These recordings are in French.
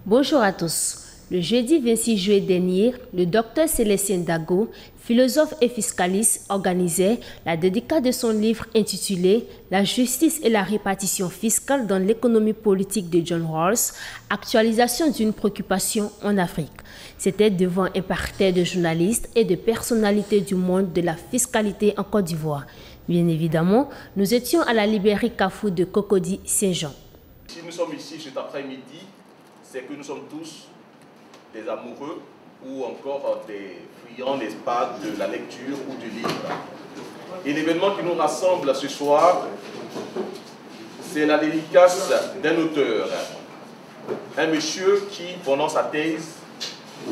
Bonjour à tous. Le jeudi 26 juillet dernier, le docteur Célestin Dago, philosophe et fiscaliste, organisait la dédicace de son livre intitulé « La justice et la répartition fiscale dans l'économie politique de John Rawls, actualisation d'une préoccupation en Afrique ». C'était devant un parterre de journalistes et de personnalités du monde de la fiscalité en Côte d'Ivoire. Bien évidemment, nous étions à la librairie Carrefour de Cocody Saint-Jean. Si nous sommes ici cet après-midi, c'est que nous sommes tous des amoureux ou encore des friands, n'est-ce pas, de la lecture ou du livre. Et l'événement qui nous rassemble ce soir, c'est la dédicace d'un auteur, un monsieur qui, pendant sa thèse,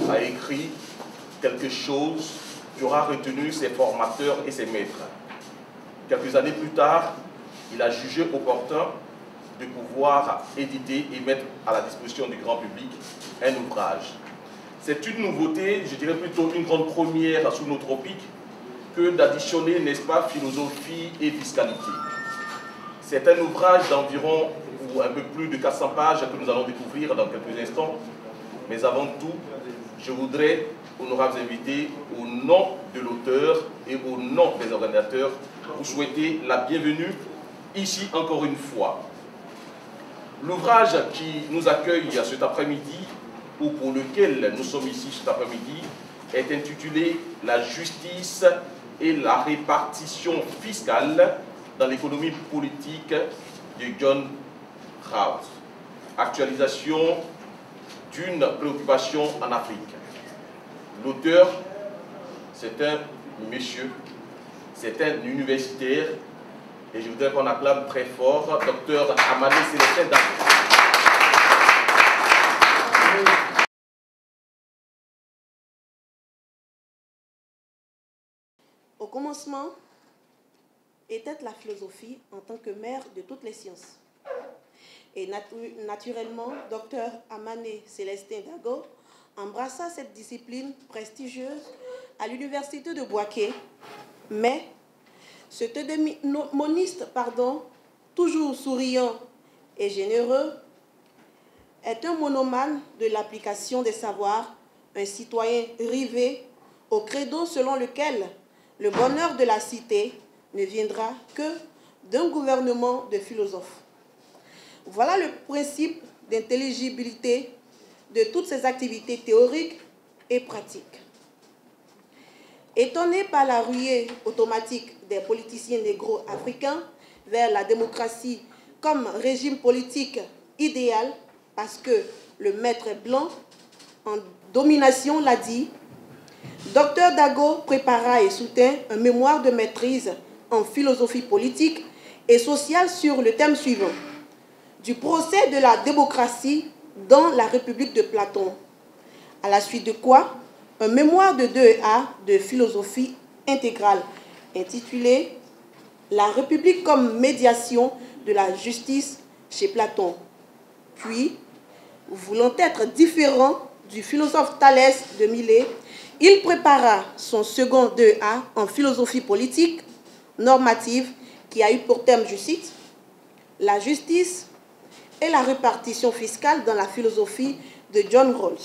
a écrit quelque chose qui aura retenu ses formateurs et ses maîtres. Quelques années plus tard, il a jugé opportun de pouvoir éditer et mettre à la disposition du grand public un ouvrage. C'est une nouveauté, je dirais plutôt une grande première sous nos tropiques, que d'additionner, n'est-ce pas, philosophie et fiscalité. C'est un ouvrage d'environ ou un peu plus de 400 pages que nous allons découvrir dans quelques instants. Mais avant tout, je voudrais, honorables invités, au nom de l'auteur et au nom des organisateurs, vous souhaiter la bienvenue ici encore une fois. L'ouvrage qui nous accueille cet après-midi, ou pour lequel nous sommes ici cet après-midi, est intitulé « La justice et la répartition fiscale dans l'économie politique de John Rawls. Actualisation d'une préoccupation en Afrique ». L'auteur, c'est un monsieur, c'est un universitaire, et je voudrais qu'on acclame très fort Dr Amané Célestin Dago. Au commencement était la philosophie en tant que mère de toutes les sciences. Et naturellement, Dr Amané Célestin Dago embrassa cette discipline prestigieuse à l'université de Bouaké, mais ce moniste, toujours souriant et généreux, est un monomane de l'application des savoirs, un citoyen rivé au credo selon lequel le bonheur de la cité ne viendra que d'un gouvernement de philosophes. Voilà le principe d'intelligibilité de toutes ces activités théoriques et pratiques. Étonné par la ruée automatique des politiciens négro-africains vers la démocratie comme régime politique idéal, parce que le maître blanc en domination l'a dit, Dr Dago prépara et soutint un mémoire de maîtrise en philosophie politique et sociale sur le thème suivant, du procès de la démocratie dans la République de Platon, à la suite de quoi un mémoire de 2A de philosophie intégrale intitulé « La République comme médiation de la justice chez Platon ». Puis, voulant être différent du philosophe Thalès de Milet, il prépara son second 2A en philosophie politique normative qui a eu pour thème, je cite, « La justice et la répartition fiscale dans la philosophie de John Rawls ».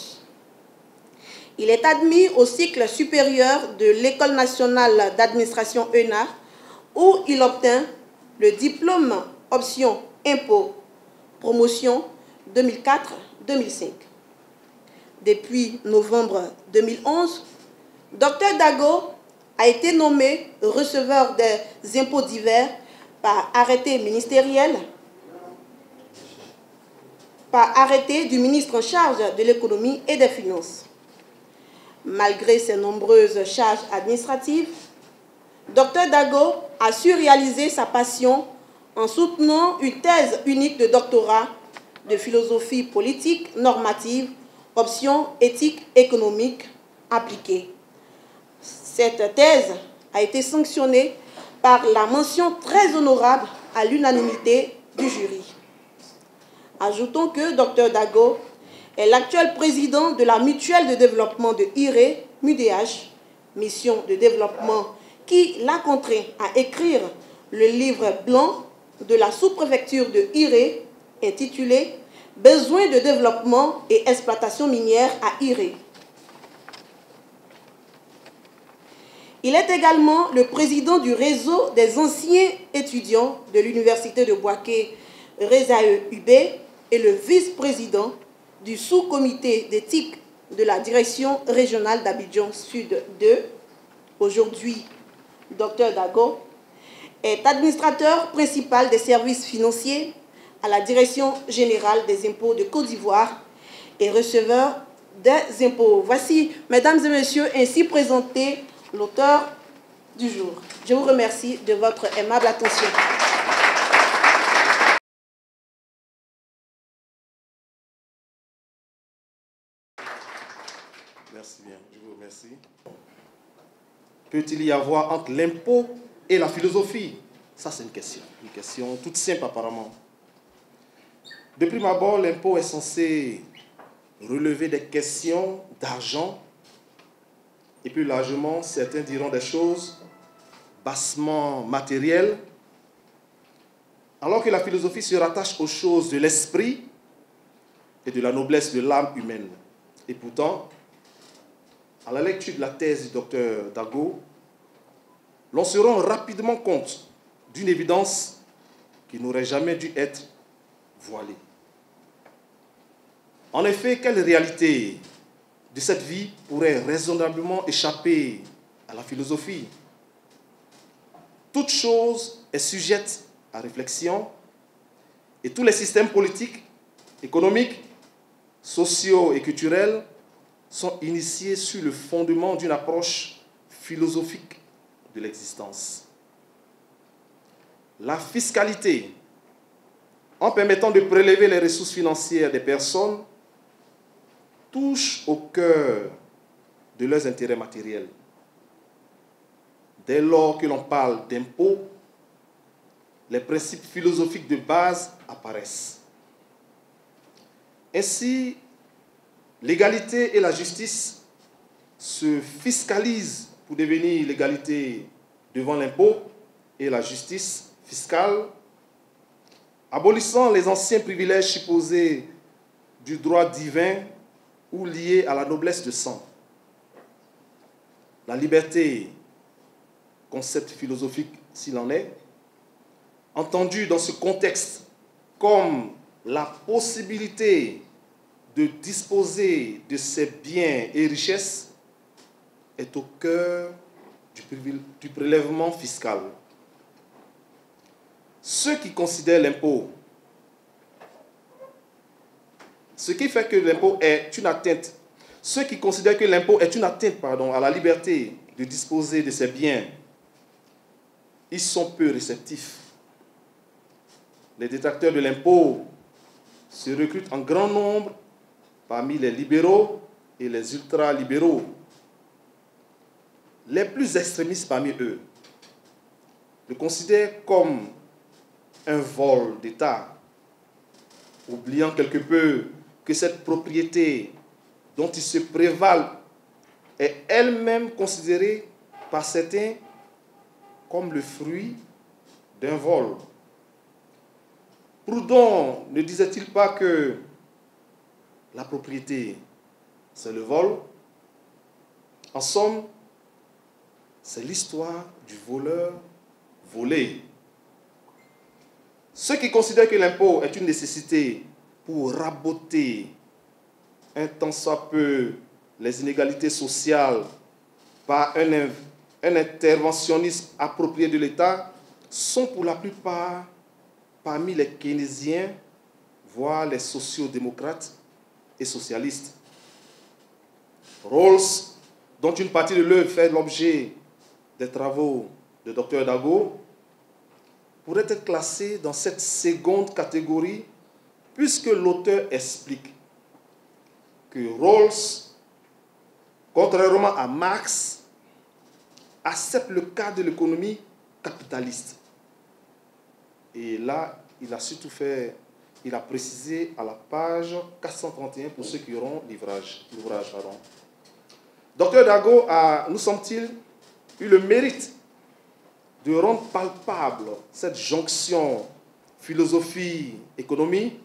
Il est admis au cycle supérieur de l'École nationale d'administration ENA, où il obtint le diplôme option impôt promotion 2004-2005. Depuis novembre 2011, Dr Dago a été nommé receveur des impôts divers par arrêté ministériel, par arrêté du ministre en charge de l'économie et des finances. Malgré ses nombreuses charges administratives, Dr Dago a su réaliser sa passion en soutenant une thèse unique de doctorat de philosophie politique normative, option éthique économique appliquée. Cette thèse a été sanctionnée par la mention très honorable à l'unanimité du jury. Ajoutons que Dr Dago est l'actuel président de la mutuelle de développement de IRE, MUDH, mission de développement qui l'a contraint à écrire le livre blanc de la sous-préfecture de IRE intitulé besoin de développement et exploitation minière à Iré. Il est également le président du réseau des anciens étudiants de l'Université de Bouaké, Rezae Ubé, et le vice-président du sous-comité d'éthique de la direction régionale d'Abidjan Sud 2, aujourd'hui Dr Dago, est administrateur principal des services financiers à la Direction générale des impôts de Côte d'Ivoire et receveur des impôts. Voici, mesdames et messieurs, ainsi présenté l'auteur du jour. Je vous remercie de votre aimable attention. Merci bien, je vous remercie. Peut-il y avoir entre l'impôt et la philosophie? Ça, c'est une question toute simple apparemment. De prime abord, l'impôt est censé relever des questions d'argent et plus largement, certains diront des choses bassement matérielles, alors que la philosophie se rattache aux choses de l'esprit et de la noblesse de l'âme humaine. Et pourtant, à la lecture de la thèse du docteur Dago, l'on se rend rapidement compte d'une évidence qui n'aurait jamais dû être voilée. En effet, quelle réalité de cette vie pourrait raisonnablement échapper à la philosophie? Toute chose est sujette à réflexion et tous les systèmes politiques, économiques, sociaux et culturels sont initiés sur le fondement d'une approche philosophique de l'existence. La fiscalité, en permettant de prélever les ressources financières des personnes, touche au cœur de leurs intérêts matériels. Dès lors que l'on parle d'impôts, les principes philosophiques de base apparaissent. Ainsi, l'égalité et la justice se fiscalisent pour devenir l'égalité devant l'impôt et la justice fiscale, abolissant les anciens privilèges supposés du droit divin ou liés à la noblesse de sang. La liberté, concept philosophique s'il en est, entendu dans ce contexte comme la possibilité de disposer de ses biens et richesses, est au cœur du prélèvement fiscal. Ceux qui considèrent l'impôt, ce qui fait que l'impôt est une atteinte, ceux qui considèrent que l'impôt est une atteinte, à la liberté de disposer de ses biens, ils sont peu réceptifs. Les détracteurs de l'impôt se recrutent en grand nombre parmi les libéraux et les ultra-libéraux. Les plus extrémistes parmi eux le considèrent comme un vol d'État, oubliant quelque peu que cette propriété dont ils se prévalent est elle-même considérée par certains comme le fruit d'un vol. Proudhon ne disait-il pas que la propriété, c'est le vol? En somme, c'est l'histoire du voleur volé. Ceux qui considèrent que l'impôt est une nécessité pour raboter un tant soit peu les inégalités sociales par un interventionnisme approprié de l'État sont pour la plupart parmi les keynésiens, voire les sociodémocrates et socialistes. Rawls, dont une partie de l'œuvre fait l'objet des travaux de Dr Dago, pourrait être classé dans cette seconde catégorie puisque l'auteur explique que Rawls, contrairement à Marx, accepte le cas de l'économie capitaliste. Et là, il a précisé à la page 431 pour ceux qui auront l'ouvrage. Dr Dago a, nous semble-t-il, eu le mérite de rendre palpable cette jonction philosophie-économie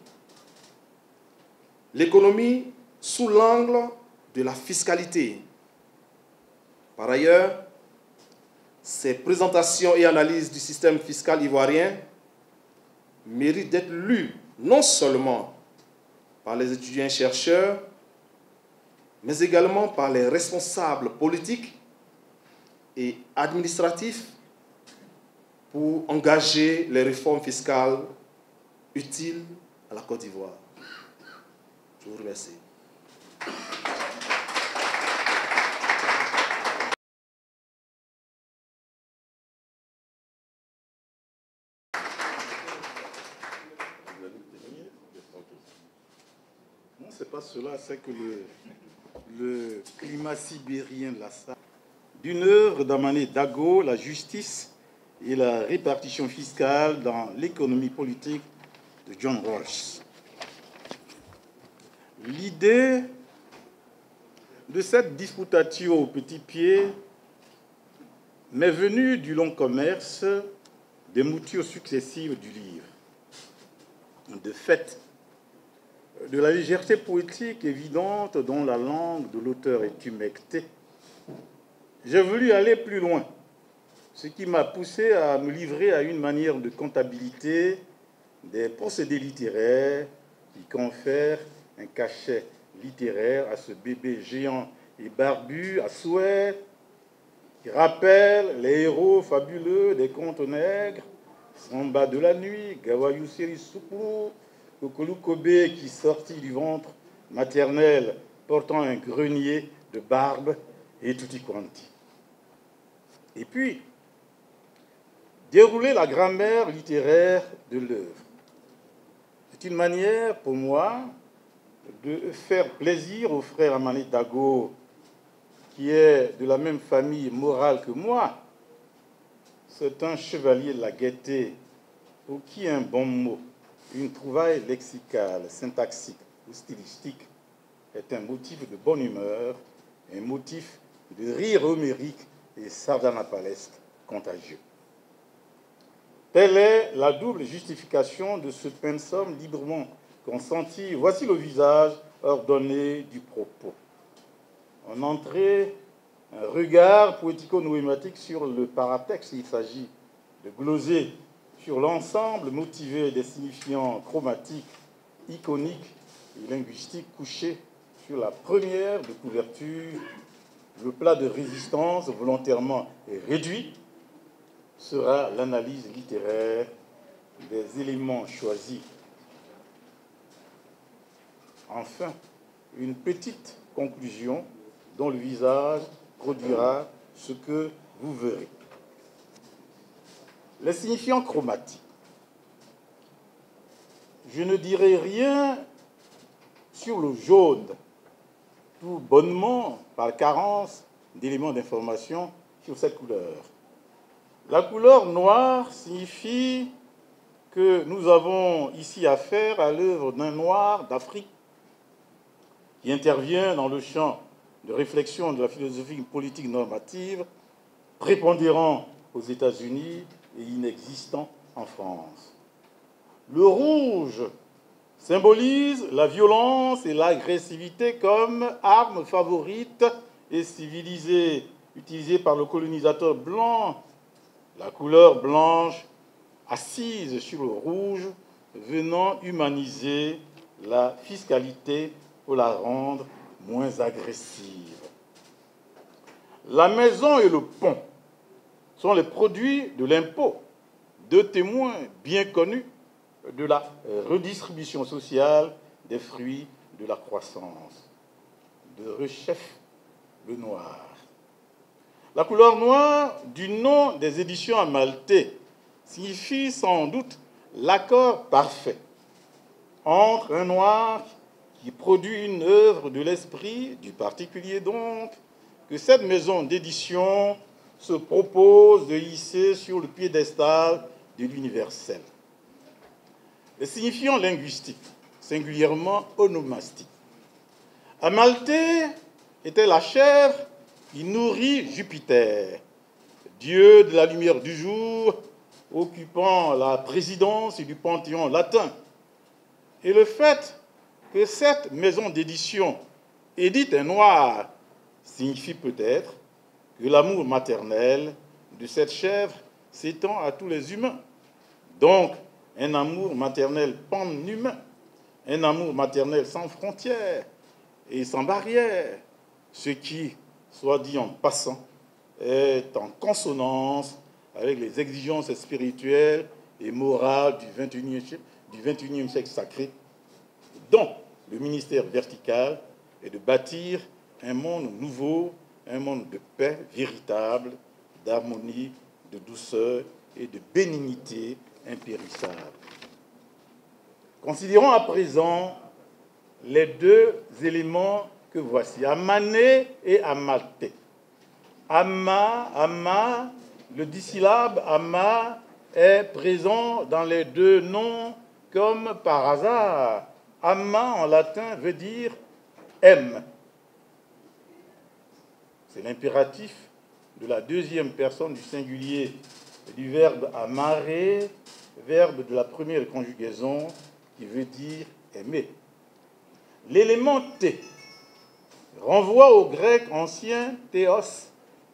l'économie sous l'angle de la fiscalité. Par ailleurs, ces présentations et analyses du système fiscal ivoirien méritent d'être lues non seulement par les étudiants-chercheurs, mais également par les responsables politiques et administratifs pour engager les réformes fiscales utiles à la Côte d'Ivoire. Je vous remercie. Non, c'est pas cela, c'est que le climat sibérien de la salle, d'une œuvre d'Amané Dago, la justice et la répartition fiscale dans l'économie politique de John Rawls. L'idée de cette disputatio au petit pied m'est venue du long commerce des moutures successives du livre. De fait, de la légèreté poétique évidente dont la langue de l'auteur est humectée, j'ai voulu aller plus loin, ce qui m'a poussé à me livrer à une manière de comptabilité des procédés littéraires qui confèrent un cachet littéraire à ce bébé géant et barbu à souhait, qui rappelle les héros fabuleux des contes nègres, Samba de la nuit, Gawayou Seri Soupou, Kokolu Kobe qui sortit du ventre maternel portant un grenier de barbe et tutti quanti. Et puis, dérouler la grammaire littéraire de l'œuvre. C'est une manière pour moi de faire plaisir au frère Amané Dago, qui est de la même famille morale que moi. C'est un chevalier de la gaieté, pour qui un bon mot, une trouvaille lexicale, syntaxique ou stylistique est un motif de bonne humeur, un motif de rire homérique et sardanapalesque contagieux. Telle est la double justification de ce pensum librement consenti. Voici le visage ordonné du propos. En entrée, un regard poético-noématique sur le paratexte. Il s'agit de gloser sur l'ensemble motivé des signifiants chromatiques, iconiques et linguistiques couchés sur la première de couverture. Le plat de résistance volontairement réduit sera l'analyse littéraire des éléments choisis. Enfin, une petite conclusion dont le visage produira ce que vous verrez. Les signifiants chromatiques. Je ne dirai rien sur le jaune, tout bonnement par carence d'éléments d'information sur cette couleur. La couleur noire signifie que nous avons ici affaire à l'œuvre d'un noir d'Afrique qui intervient dans le champ de réflexion de la philosophie politique normative, prépondérant aux États-Unis et inexistant en France. Le rouge symbolise la violence et l'agressivité comme arme favorite et civilisée utilisée par le colonisateur blanc. La couleur blanche assise sur le rouge venant humaniser la fiscalité pour la rendre moins agressive. La maison et le pont sont les produits de l'impôt, deux témoins bien connus de la redistribution sociale des fruits de la croissance. De Rechef le noir. La couleur noire du nom des éditions Amalté signifie sans doute l'accord parfait entre un noir qui produit une œuvre de l'esprit, du particulier donc, que cette maison d'édition se propose de hisser sur le piédestal de l'universel. Les signifiants linguistiques, singulièrement onomastiques. Amalté était la chèvre qui nourrit Jupiter, dieu de la lumière du jour, occupant la présidence du panthéon latin. Et le fait que cette maison d'édition édite un noir signifie peut-être que l'amour maternel de cette chèvre s'étend à tous les humains. Donc, un amour maternel pan-humain, un amour maternel sans frontières et sans barrières, ce qui, soit dit en passant, est en consonance avec les exigences spirituelles et morales du XXIe siècle sacré, dont le ministère vertical est de bâtir un monde nouveau, un monde de paix véritable, d'harmonie, de douceur et de bénignité impérissable. Considérons à présent les deux éléments que voici, Amané et Amaté. Ama, le dissyllabe Ama est présent dans les deux noms comme par hasard. Ama en latin veut dire aime. C'est l'impératif de la deuxième personne du singulier du verbe amare, verbe de la première conjugaison qui veut dire aimer. L'élément T renvoie au grec ancien théos,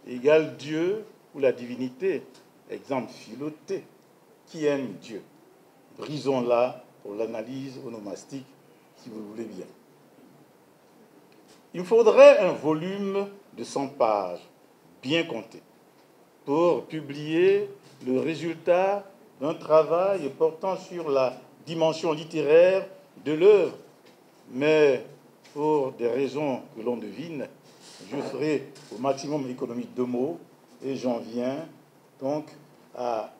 égale Dieu ou la divinité. Exemple philoté, qui aime Dieu. Brisons-la pour l'analyse onomastique, si vous le voulez bien. Il faudrait un volume de 100 pages, bien compté, pour publier le résultat d'un travail portant sur la dimension littéraire de l'œuvre. Mais pour des raisons que l'on devine, je ferai au maximum économie de 2 mots et j'en viens donc à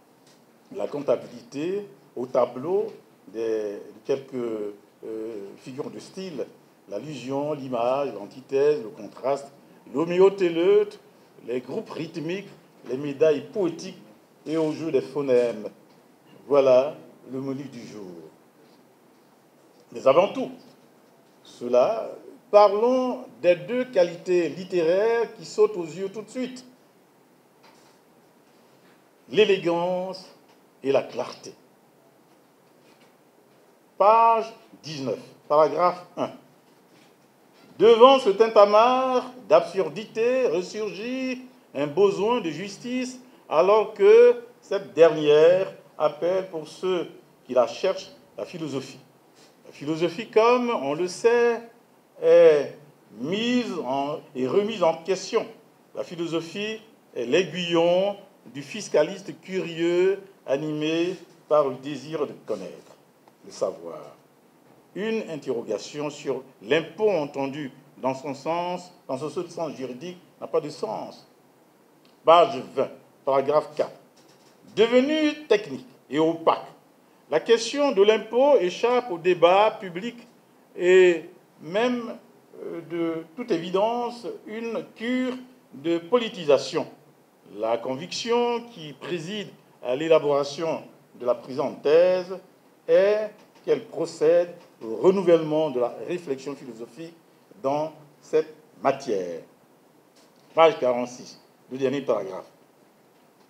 la comptabilité, au tableau de quelques figures de style, l'allusion, l'image, l'antithèse, le contraste, l'homéotéleute, les groupes rythmiques, les médailles poétiques et au jeu des phonèmes. Voilà le menu du jour. Mais avant tout, parlons des deux qualités littéraires qui sautent aux yeux tout de suite. L'élégance et la clarté. Page 19, paragraphe 1. Devant ce tintamarre d'absurdité ressurgit un besoin de justice, alors que cette dernière appelle pour ceux qui la cherchent la philosophie. La philosophie, comme on le sait, est mise et remise en question. La philosophie est l'aiguillon du fiscaliste curieux, animé par le désir de connaître, de savoir. Une interrogation sur l'impôt entendu dans son sens, dans son seul sens juridique, n'a pas de sens. Page 20, paragraphe 4. Devenue technique et opaque, la question de l'impôt échappe au débat public et même de toute évidence une cure de politisation. La conviction qui préside à l'élaboration de la présente thèse est qu'elle procède au renouvellement de la réflexion philosophique dans cette matière. Page 46, le dernier paragraphe.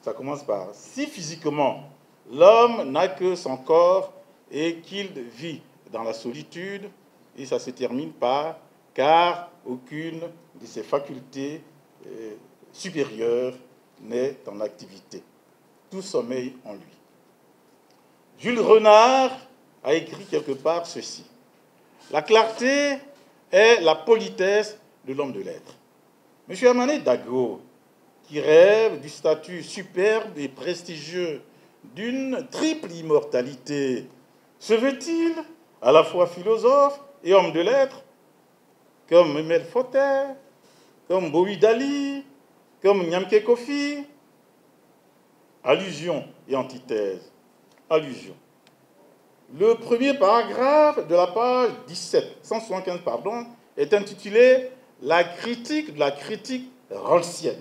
Ça commence par « Si physiquement l'homme n'a que son corps et qu'il vit dans la solitude », et ça se termine par « car aucune de ses facultés supérieures n'est en activité. Tout sommeille en lui. » Jules Renard a écrit quelque part ceci. La clarté est la politesse de l'homme de lettres. M. Amané Dago, qui rêve du statut superbe et prestigieux d'une triple immortalité, se veut-il à la fois philosophe et homme de lettres, comme Emile Forter, comme Bowie Dali, comme Nyamke Kofi? Allusion et antithèse. Allusion. Le premier paragraphe de la page 175, est intitulé « La critique de la critique rawlsienne ».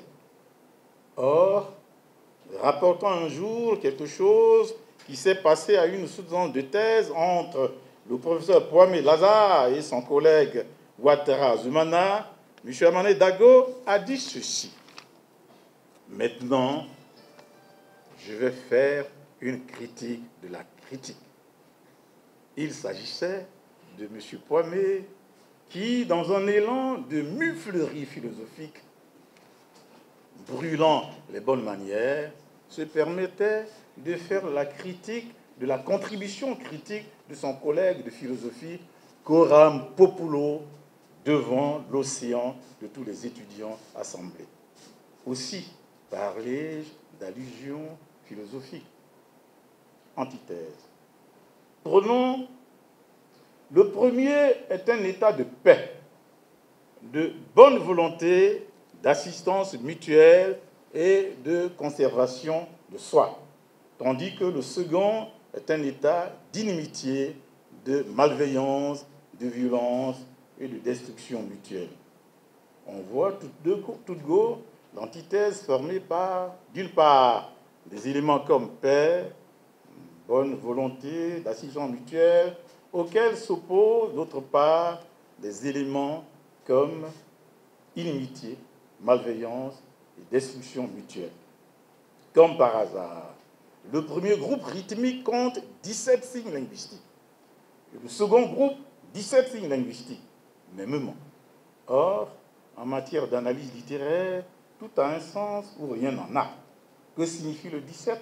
Or, rapportant un jour quelque chose qui s'est passé à une soutenance de thèse entre le professeur Kwame Lazare et son collègue Ouattara Zumana, M. Amané Dago a dit ceci. Maintenant, je vais faire une critique de la critique. Il s'agissait de M. Poimet, qui, dans un élan de muflerie philosophique, brûlant les bonnes manières, se permettait de faire la critique de la contribution critique de son collègue de philosophie, Coram Populo, devant l'océan de tous les étudiants assemblés. Aussi parlais-je d'allusions philosophiques. Antithèse. Prenons, le premier est un état de paix, de bonne volonté, d'assistance mutuelle et de conservation de soi, tandis que le second est un état d'inimitié, de malveillance, de violence et de destruction mutuelle. On voit toute go l'antithèse formée par, d'une part, des éléments comme paix, bonne volonté, d'assistance mutuelle, auxquels s'opposent, d'autre part, des éléments comme inimitié, malveillance et destruction mutuelle. Comme par hasard, le premier groupe rythmique compte 17 signes linguistiques. Et le second groupe, 17 signes linguistiques, mêmement. Or, en matière d'analyse littéraire, tout a un sens ou rien n'en a. Que signifie le 17?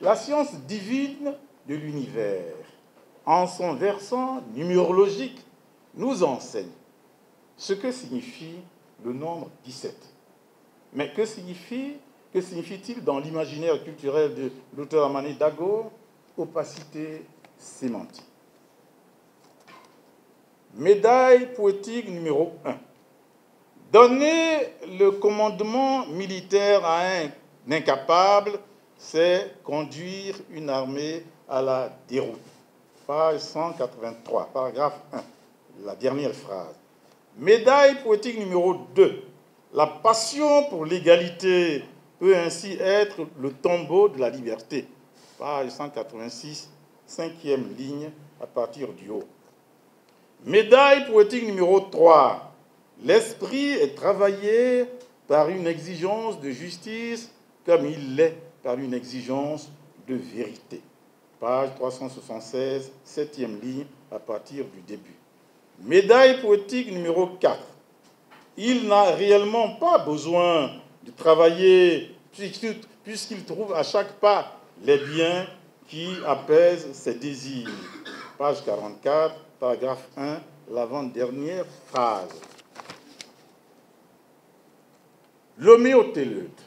La science divine de l'univers, en son versant numérologique, nous enseigne ce que signifie le nombre 17. Mais que signifie-t-il dans l'imaginaire culturel de l'auteur Amani Dago? Opacité sémantique. Médaille poétique numéro 1. Donner le commandement militaire à un incapable, c'est conduire une armée à la déroute. Page 183, paragraphe 1, la dernière phrase. Médaille poétique numéro 2. La passion pour l'égalité peut ainsi être le tombeau de la liberté. Page 186, cinquième ligne à partir du haut. Médaille poétique numéro 3. L'esprit est travaillé par une exigence de justice comme il l'est par une exigence de vérité. Page 376, septième ligne à partir du début. Médaille poétique numéro 4. Il n'a réellement pas besoin de travailler puisqu'il trouve à chaque pas les biens qui apaisent ses désirs. Page 44, paragraphe 1, l'avant-dernière phrase. L'homéothéleute.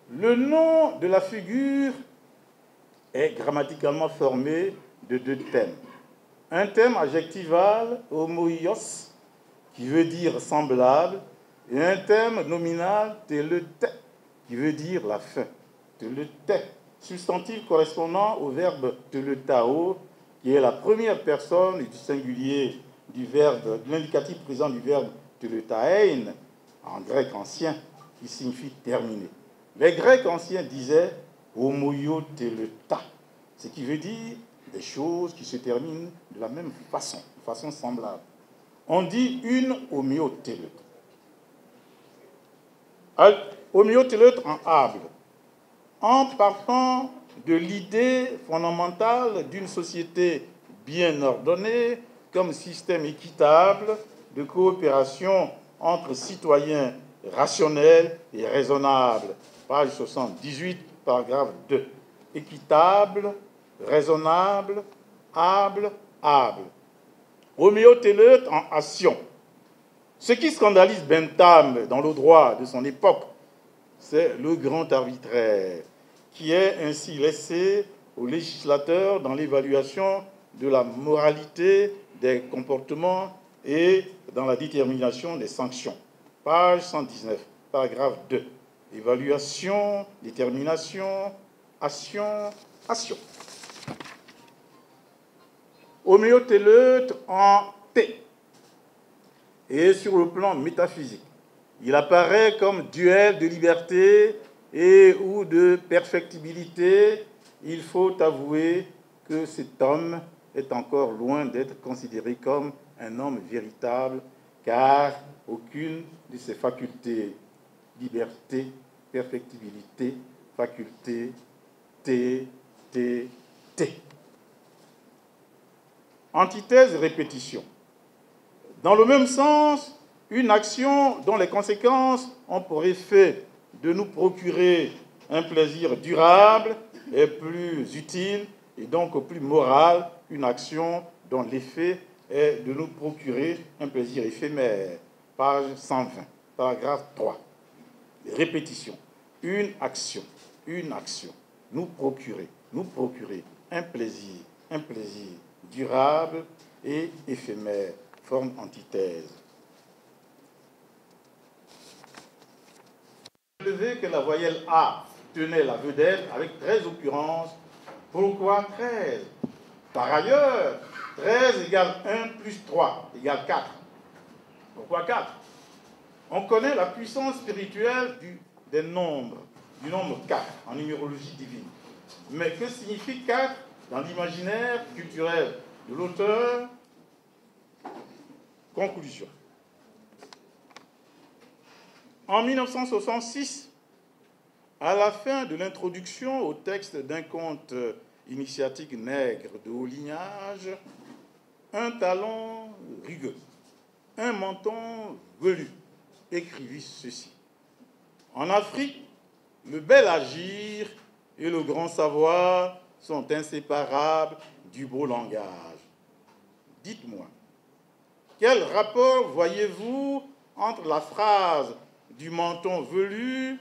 Le nom de la figure est grammaticalement formé de deux thèmes. Un thème adjectival, homoios, qui veut dire semblable, et un thème nominal, téleute, qui veut dire la fin. Téleute, substantif correspondant au verbe teletao, qui est la première personne du singulier du verbe, de l'indicatif présent du verbe teletaein, en grec ancien, qui signifie terminer. Les Grecs anciens disaient homoioteleta, ce qui veut dire des choses qui se terminent de la même façon, de façon semblable. On dit une homéothéleute. Homéothéleute en able, en partant de l'idée fondamentale d'une société bien ordonnée comme système équitable de coopération entre citoyens rationnels et raisonnables. Page 78, paragraphe 2. Équitable, raisonnable, able. Homéothéleute en action. Ce qui scandalise Bentham dans le droit de son époque, c'est le grand arbitraire, qui est ainsi laissé au législateur dans l'évaluation de la moralité des comportements et dans la détermination des sanctions. Page 119, paragraphe 2. Évaluation, détermination, action. Homéothéleute en T. Et sur le plan métaphysique, il apparaît comme duel de liberté et ou de perfectibilité. Il faut avouer que cet homme est encore loin d'être considéré comme un homme véritable, car aucune de ses facultés, liberté, perfectibilité, faculté, T. antithèse, répétition. Dans le même sens, une action dont les conséquences ont pour effet de nous procurer un plaisir durable et plus utile et donc plus moral, une action dont l'effet est de nous procurer un plaisir éphémère. Page 120, paragraphe 3. Répétition. Une action, nous procurer un plaisir durable et éphémère, forme antithèse. Relevé que la voyelle A tenait la vedette avec 13 occurrences. Pourquoi 13? Par ailleurs, 13 égale 1 plus 3 égale 4. Pourquoi 4? On connaît la puissance spirituelle du nombre 4 en numérologie divine. Mais que signifie 4 dans l'imaginaire culturel de l'auteur? Conclusion. En 1966, à la fin de l'introduction au texte d'un conte initiatique nègre de haut lignage, un talon rugueux, un menton velu, écrivit ceci. En Afrique, le bel agir et le grand savoir sont inséparables du beau langage. Dites-moi, quel rapport voyez-vous entre la phrase du menton velu,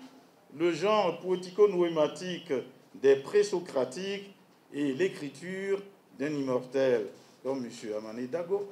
le genre poético-noématique des présocratiques et l'écriture d'un immortel comme M. Amané Dago?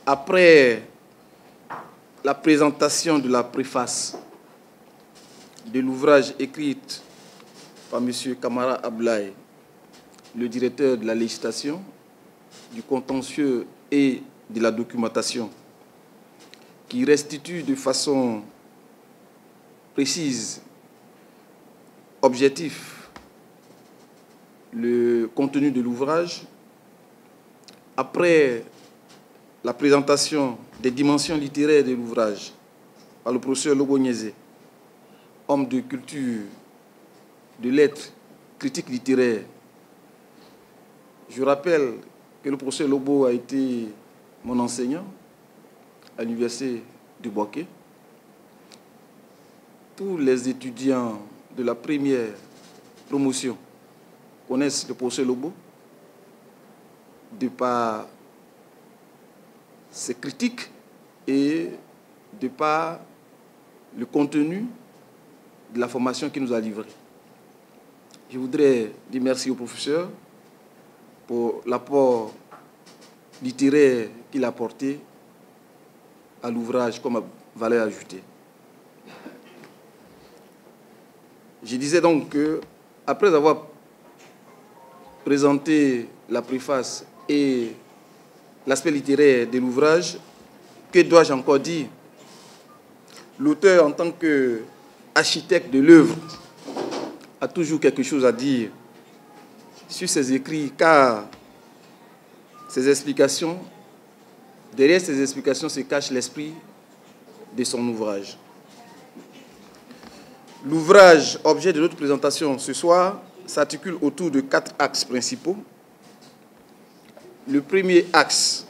Après la présentation de la préface de l'ouvrage écrite par M. Kamara Ablaye, le directeur de la législation, du contentieux et de la documentation, qui restitue de façon précise, objective, le contenu de l'ouvrage, après la présentation des dimensions littéraires de l'ouvrage par le professeur Lobo Niézé, homme de culture, de lettres, critique littéraire. Je rappelle que le professeur Lobo a été mon enseignant à l'université de Bouaké. Tous les étudiants de la première promotion connaissent le professeur Lobo de par ses critiques et de par le contenu de la formation qu'il nous a livrée. Je voudrais dire merci au professeur pour l'apport littéraire qu'il a apporté à l'ouvrage comme valeur ajoutée. Je disais donc que, après avoir présenté la préface et l'aspect littéraire de l'ouvrage, que dois-je encore dire? L'auteur, en tant qu'architecte de l'œuvre, a toujours quelque chose à dire sur ses écrits, car ses explications, derrière ces explications se cache l'esprit de son ouvrage. L'ouvrage, objet de notre présentation ce soir, s'articule autour de 4 axes principaux. Le premier axe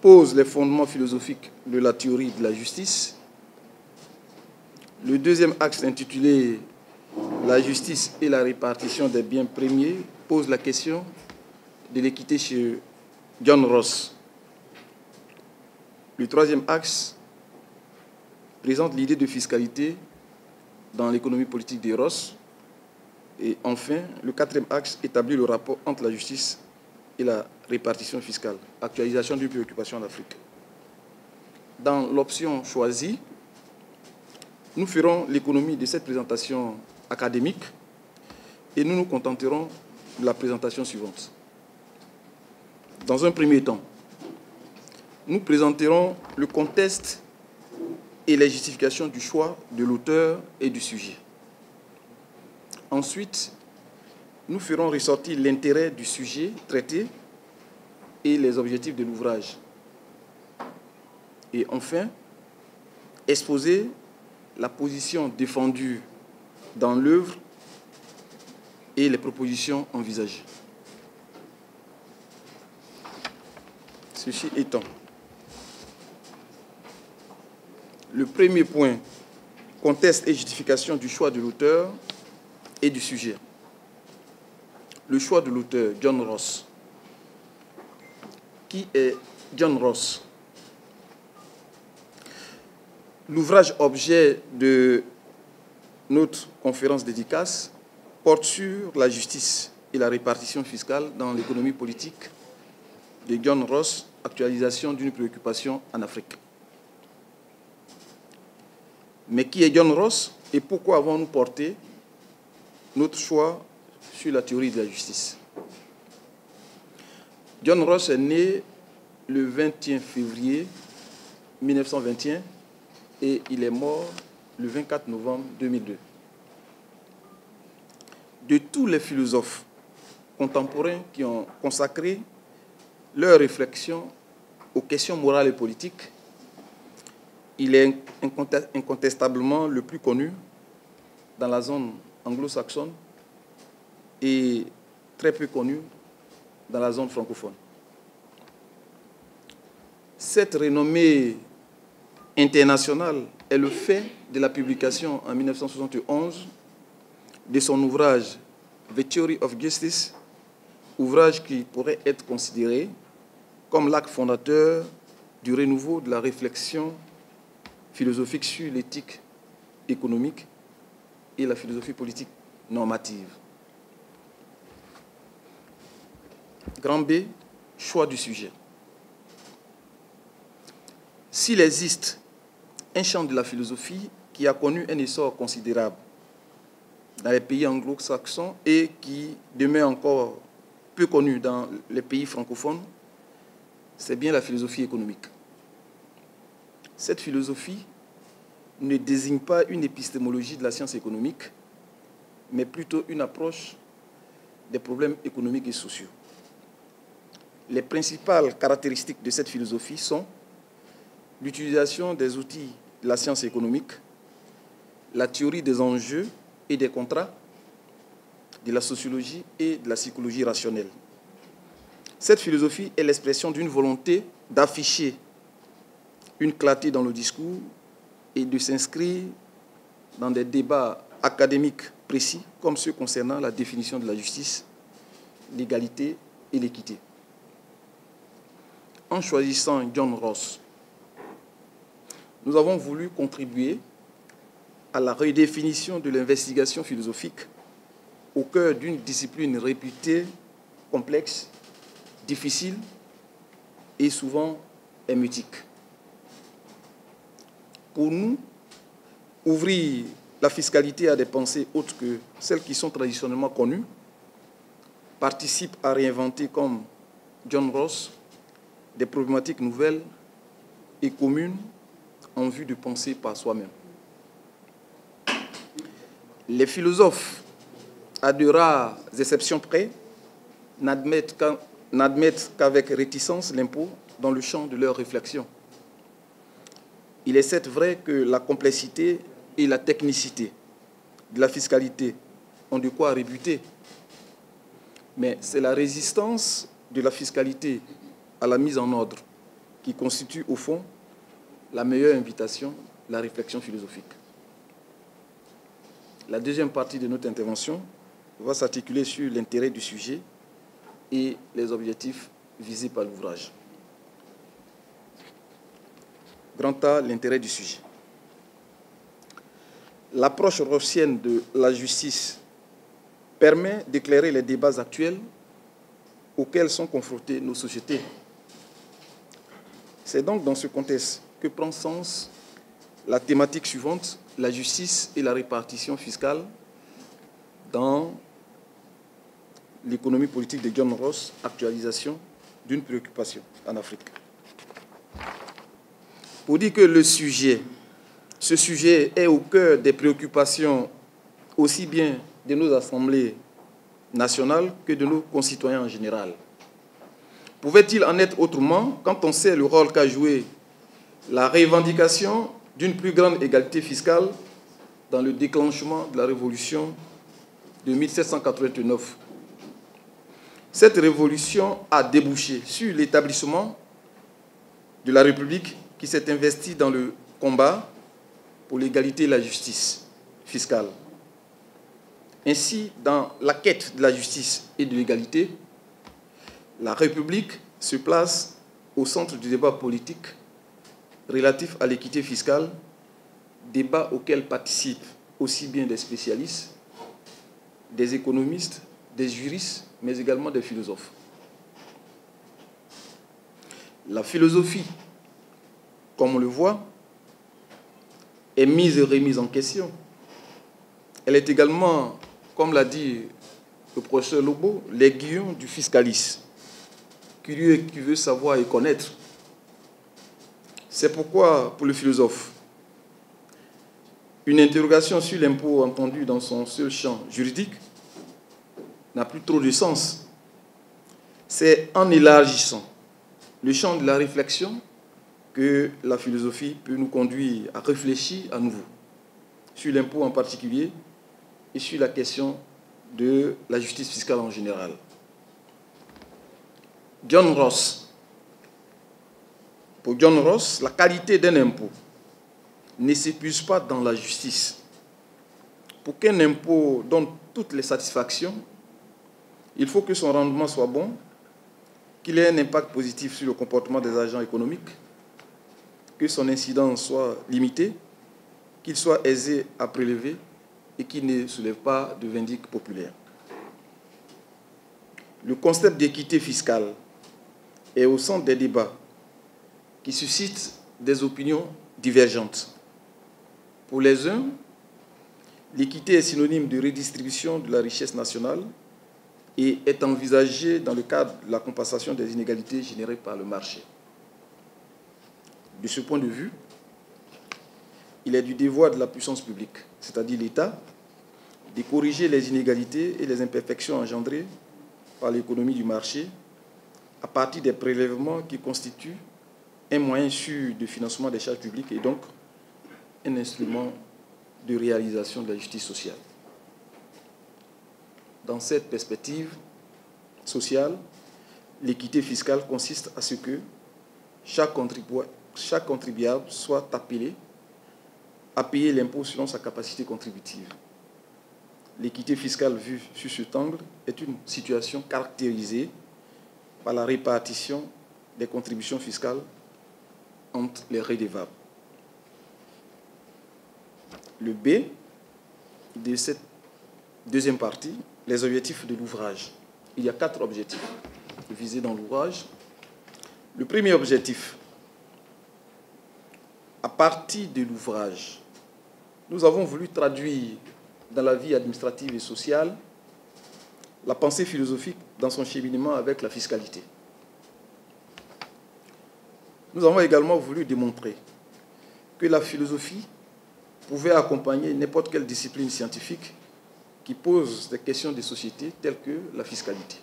pose les fondements philosophiques de la théorie de la justice. Le deuxième axe, intitulé « La justice et la répartition des biens premiers », pose la question de l'équité chez John Rawls. Le troisième axe présente l'idée de fiscalité dans l'économie politique de Rawls. Et enfin, le quatrième axe établit le rapport entre la justice et la répartition fiscale, actualisation d'une préoccupation en Afrique. Dans l'option choisie, nous ferons l'économie de cette présentation académique et nous nous contenterons de la présentation suivante. Dans un premier temps, nous présenterons le contexte et les justifications du choix de l'auteur et du sujet. Ensuite, nous ferons ressortir l'intérêt du sujet traité et les objectifs de l'ouvrage. Et enfin, exposer la position défendue dans l'œuvre et les propositions envisagées. Ceci étant, le premier point, contexte et justification du choix de l'auteur et du sujet. Le choix de l'auteur, John Rawls. Qui est John Rawls? L'ouvrage objet de notre conférence dédicace porte sur la justice et la répartition fiscale dans l'économie politique de John Rawls, actualisation d'une préoccupation en Afrique. Mais qui est John Rawls et pourquoi avons-nous porté notre choix sur la théorie de la justice? John Rawls est né le 21 février 1921 et il est mort le 24 novembre 2002. De tous les philosophes contemporains qui ont consacré leur réflexion aux questions morales et politiques, il est incontestablement le plus connu dans la zone anglo-saxonne et très peu connu dans la zone francophone. Cette renommée internationale est le fait de la publication en 1971 de son ouvrage The Theory of Justice, ouvrage qui pourrait être considéré comme l'acte fondateur du renouveau de la réflexion philosophique sur l'éthique économique et la philosophie politique normative. Grand B, choix du sujet. S'il existe un champ de la philosophie qui a connu un essor considérable dans les pays anglo-saxons et qui demeure encore peu connu dans les pays francophones, c'est bien la philosophie économique. Cette philosophie ne désigne pas une épistémologie de la science économique, mais plutôt une approche des problèmes économiques et sociaux. Les principales caractéristiques de cette philosophie sont l'utilisation des outils de la science économique, la théorie des enjeux et des contrats, de la sociologie et de la psychologie rationnelle. Cette philosophie est l'expression d'une volonté d'afficher une clarté dans le discours et de s'inscrire dans des débats académiques précis, comme ceux concernant la définition de la justice, l'égalité et l'équité. En choisissant John Rawls, nous avons voulu contribuer à la redéfinition de l'investigation philosophique au cœur d'une discipline réputée complexe, difficile et souvent hermétique. Pour nous, ouvrir la fiscalité à des pensées autres que celles qui sont traditionnellement connues participe à réinventer, comme John Rawls, des problématiques nouvelles et communes en vue de penser par soi-même. Les philosophes, à de rares exceptions près, n'admettent qu'avec réticence l'impôt dans le champ de leur réflexion. Il est certes vrai que la complexité et la technicité de la fiscalité ont de quoi rébuter, mais c'est la résistance de la fiscalité à la mise en ordre qui constitue au fond la meilleure invitation, la réflexion philosophique. La deuxième partie de notre intervention va s'articuler sur l'intérêt du sujet et les objectifs visés par l'ouvrage. Grand A, l'intérêt du sujet. L'approche rossienne de la justice permet d'éclairer les débats actuels auxquels sont confrontées nos sociétés. C'est donc dans ce contexte que prend sens la thématique suivante, la justice et la répartition fiscale dans l'économie politique de John Ross, actualisation d'une préoccupation en Afrique. Pour dire que ce sujet est au cœur des préoccupations aussi bien de nos assemblées nationales que de nos concitoyens en général. Pouvait-il en être autrement quand on sait le rôle qu'a joué la revendication d'une plus grande égalité fiscale dans le déclenchement de la révolution de 1789. Cette révolution a débouché sur l'établissement de la République qui s'est investie dans le combat pour l'égalité et la justice fiscale. Ainsi, dans la quête de la justice et de l'égalité, la République se place au centre du débat politique relatif à l'équité fiscale, débat auquel participent aussi bien des spécialistes, des économistes, des juristes, mais également des philosophes. La philosophie, comme on le voit, est mise et remise en question. Elle est également, comme l'a dit le professeur Lobo, l'aiguillon du fiscaliste, curieux et qui veut savoir et connaître. C'est pourquoi, pour le philosophe, une interrogation sur l'impôt entendue dans son seul champ juridique n'a plus trop de sens. C'est en élargissant le champ de la réflexion que la philosophie peut nous conduire à réfléchir à nouveau sur l'impôt en particulier et sur la question de la justice fiscale en général. John Ross. Pour John Ross, la qualité d'un impôt ne s'épuise pas dans la justice. Pour qu'un impôt donne toutes les satisfactions, il faut que son rendement soit bon, qu'il ait un impact positif sur le comportement des agents économiques, que son incidence soit limitée, qu'il soit aisé à prélever et qu'il ne soulève pas de vindicte populaire. Le concept d'équité fiscale est au centre des débats qui suscitent des opinions divergentes. Pour les uns, l'équité est synonyme de redistribution de la richesse nationale et est envisagée dans le cadre de la compensation des inégalités générées par le marché. De ce point de vue, il est du devoir de la puissance publique, c'est-à-dire l'État, de corriger les inégalités et les imperfections engendrées par l'économie du marché à partir des prélèvements qui constituent un moyen sûr de financement des charges publiques et donc un instrument de réalisation de la justice sociale. Dans cette perspective sociale, l'équité fiscale consiste à ce que chaque contribuable soit appelé à payer l'impôt selon sa capacité contributive. L'équité fiscale vue sur cet angle est une situation caractérisée par la répartition des contributions fiscales entre les redevables. Le B de cette deuxième partie, les objectifs de l'ouvrage. Il y a 4 objectifs visés dans l'ouvrage. Le premier objectif, à partir de l'ouvrage, nous avons voulu traduire dans la vie administrative et sociale la pensée philosophique dans son cheminement avec la fiscalité. Nous avons également voulu démontrer que la philosophie pouvait accompagner n'importe quelle discipline scientifique qui pose des questions de société telles que la fiscalité.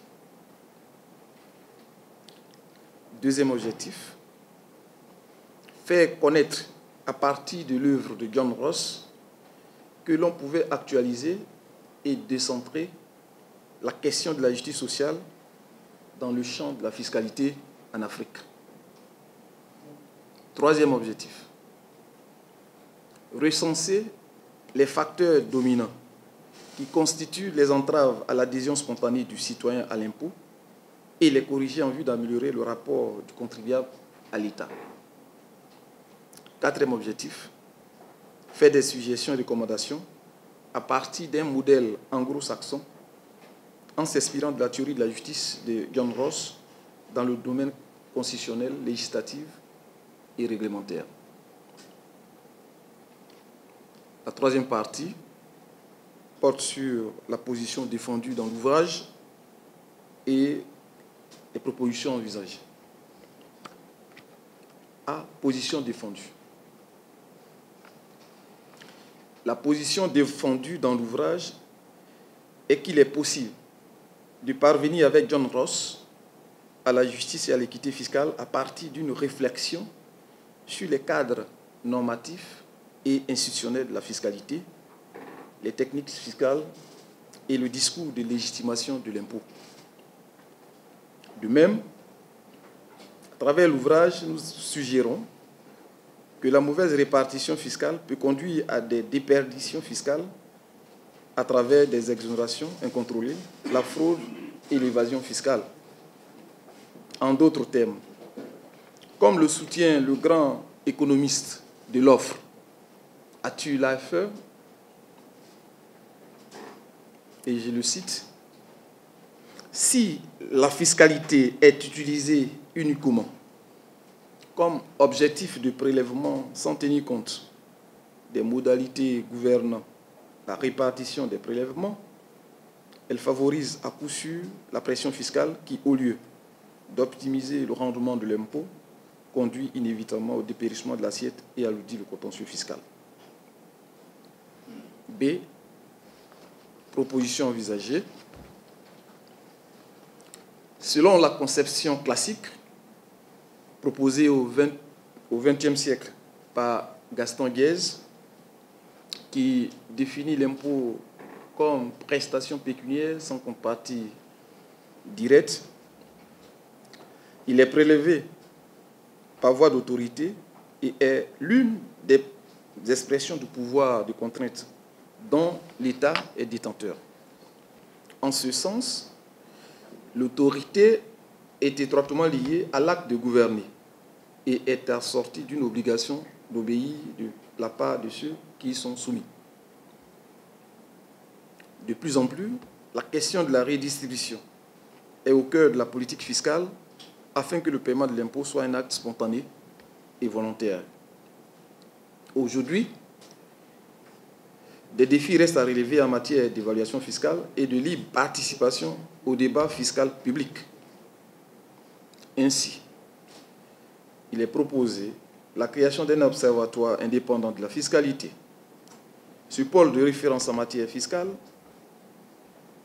Deuxième objectif, faire connaître à partir de l'œuvre de John Ross que l'on pouvait actualiser et décentrer la question de la justice sociale dans le champ de la fiscalité en Afrique. Troisième objectif, recenser les facteurs dominants qui constituent les entraves à l'adhésion spontanée du citoyen à l'impôt et les corriger en vue d'améliorer le rapport du contribuable à l'État. Quatrième objectif, faire des suggestions et recommandations à partir d'un modèle anglo-saxon en s'inspirant de la théorie de la justice de John Ross dans le domaine constitutionnel, législatif et réglementaire. La troisième partie porte sur la position défendue dans l'ouvrage et les propositions envisagées. A. Position défendue. La position défendue dans l'ouvrage est qu'il est possible de parvenir avec John Ross à la justice et à l'équité fiscale à partir d'une réflexion sur les cadres normatifs et institutionnels de la fiscalité, les techniques fiscales et le discours de légitimation de l'impôt. De même, à travers l'ouvrage, nous suggérons que la mauvaise répartition fiscale peut conduire à des déperditions fiscales à travers des exonérations incontrôlées, la fraude et l'évasion fiscale. En d'autres termes, comme le soutient le grand économiste de l'offre, Arthur Laffer, et je le cite, « Si la fiscalité est utilisée uniquement comme objectif de prélèvement sans tenir compte des modalités gouvernant la répartition des prélèvements, elle favorise à coup sûr la pression fiscale qui, au lieu d'optimiser le rendement de l'impôt, conduit inévitablement au dépérissement de l'assiette et alourdit le contentieux fiscal. » B. Proposition envisagée. Selon la conception classique proposée au XXe siècle par Gaston Guèze, qui définit l'impôt comme prestation pécuniaire sans contrepartie directe, il est prélevé par voie d'autorité et est l'une des expressions du pouvoir de contrainte dont l'État est détenteur. En ce sens, l'autorité est étroitement liée à l'acte de gouverner et est assortie d'une obligation d'obéir de la part de ceux qui y sont soumis. De plus en plus, la question de la redistribution est au cœur de la politique fiscale afin que le paiement de l'impôt soit un acte spontané et volontaire. Aujourd'hui, des défis restent à relever en matière d'évaluation fiscale et de libre participation au débat fiscal public. Ainsi, il est proposé la création d'un observatoire indépendant de la fiscalité. Ce pôle de référence en matière fiscale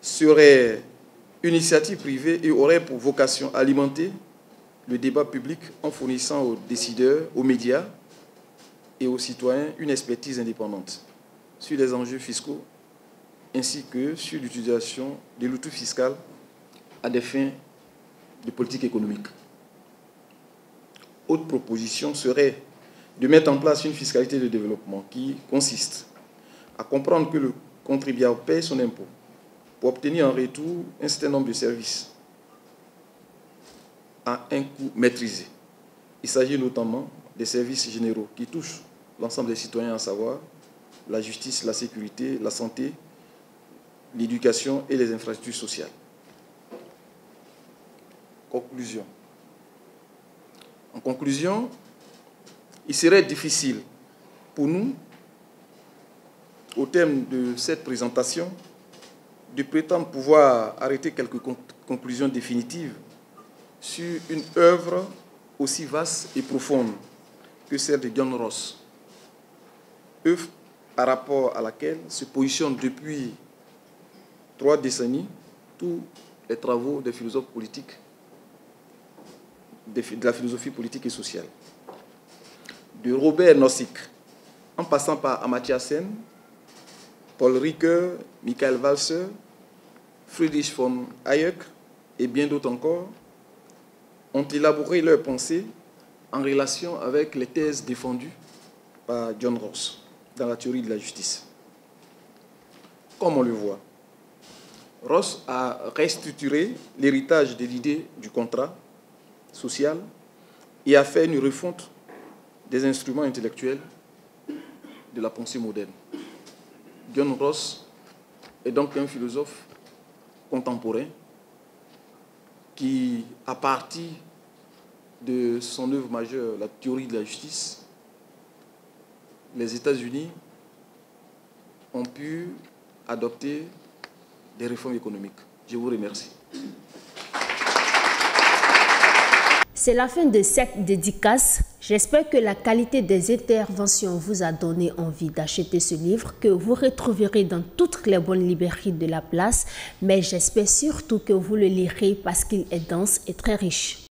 serait une initiative privée et aurait pour vocation à alimenter le débat public en fournissant aux décideurs, aux médias et aux citoyens une expertise indépendante sur les enjeux fiscaux ainsi que sur l'utilisation de l'outil fiscal à des fins de politique économique. Autre proposition serait de mettre en place une fiscalité de développement qui consiste à comprendre que le contribuable paie son impôt pour obtenir en retour un certain nombre de services à un coût maîtrisé. Il s'agit notamment des services généraux qui touchent l'ensemble des citoyens, à savoir la justice, la sécurité, la santé, l'éducation et les infrastructures sociales. Conclusion. En conclusion, il serait difficile pour nous, au terme de cette présentation, de prétendre pouvoir arrêter quelques conclusions définitives sur une œuvre aussi vaste et profonde que celle de John Ross, œuvre par rapport à laquelle se positionnent depuis 3 décennies tous les travaux des philosophes politiques, de la philosophie politique et sociale. De Robert Nozick, en passant par Amartya Sen, Paul Ricoeur, Michael Walzer, Friedrich von Hayek et bien d'autres encore, ont élaboré leurs pensées en relation avec les thèses défendues par John Rawls dans la théorie de la justice. Comme on le voit, Rawls a restructuré l'héritage de l'idée du contrat social et a fait une refonte des instruments intellectuels de la pensée moderne. John Rawls est donc un philosophe contemporain qui, à partir de son œuvre majeure, la théorie de la justice, les États-Unis ont pu adopter des réformes économiques. Je vous remercie. C'est la fin de cette dédicace. J'espère que la qualité des interventions vous a donné envie d'acheter ce livre que vous retrouverez dans toutes les bonnes librairies de la place. Mais j'espère surtout que vous le lirez parce qu'il est dense et très riche.